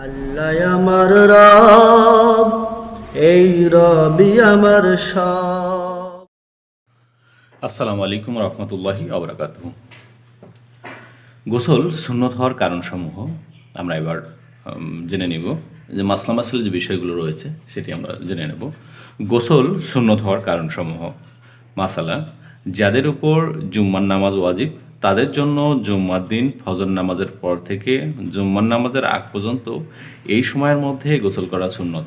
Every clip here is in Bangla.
আল্লাহ আমার রব, এই রবি আমার সব। আসসালামু আলাইকুম রহমতুল্লাহি আবরাকাতুহু। গোসল সুন্নত হওয়ার কারণসমূহ আমরা এবার জেনে নিব। যে মাসলা মাসলা যে বিষয়গুলো রয়েছে সেটি আমরা জেনে নেব। গোসল সুন্নত হওয়ার কারণসমূহ মাসালা: যাদের উপর জুম্মার নামাজ ওয়াজিব তাদের জন্য জুম্মার দিন ফজর নামাজের পর থেকে জুম্মার নামাজের আগ পর্যন্ত এই সময়ের মধ্যে গোসল করা সুন্নত।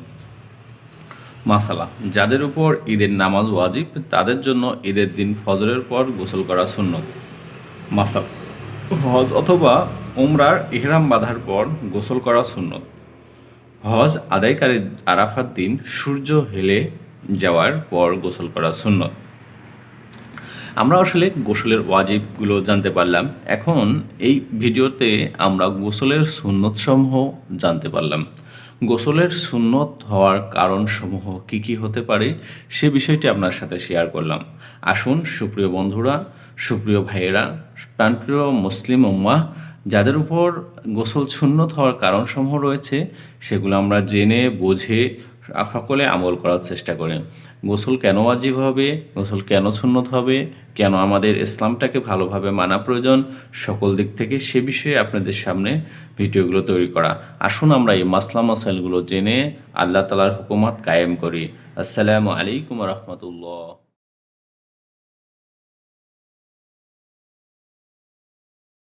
মাসালা: যাদের উপর ঈদের নামাজ ওয়াজিব তাদের জন্য ঈদের দিন ফজরের পর গোসল করা সুন্নত। মাসাল: হজ অথবা উমরার ইহরাম বাঁধার পর গোসল করা সুন্নত। হজ আদায়কারী আরাফার দিন সূর্য হেলে যাওয়ার পর গোসল করা সুন্নত। আমরা আসলে গোসলের ওয়াজিবগুলো জানতে পারলাম। এখন এই ভিডিওতে আমরা গোসলের সুন্নতসমূহ জানতে পারলাম। গোসলের সুন্নত হওয়ার কারণসমূহ কি কি হতে পারে সে বিষয়টি আপনার সাথে শেয়ার করলাম। আসুন সুপ্রিয় বন্ধুরা, সুপ্রিয় ভাইয়েরা, প্রাণপ্রিয় মুসলিম উম্মাহ, যাদের উপর গোসল সুন্নত হওয়ার কারণসমূহ রয়েছে সেগুলো আমরা জেনে বুঝে সকলে আমল করার চেষ্টা করেন। গোসল কেন ওয়াজিব হবে, গোসল কেন সুন্নত হবে, কেন আমাদের ইসলামটাকে ভালোভাবে মানা প্রয়োজন, সকল দিক থেকে সে বিষয়ে আপনাদের সামনে ভিডিওগুলো তৈরি করা। আসুন আমরা এই মাসলা মাসাইলগুলো জেনে আল্লাহ তাআলার হুকুমত কায়েম করি। আসসালামু আলাইকুম রহমতুল্লাহ।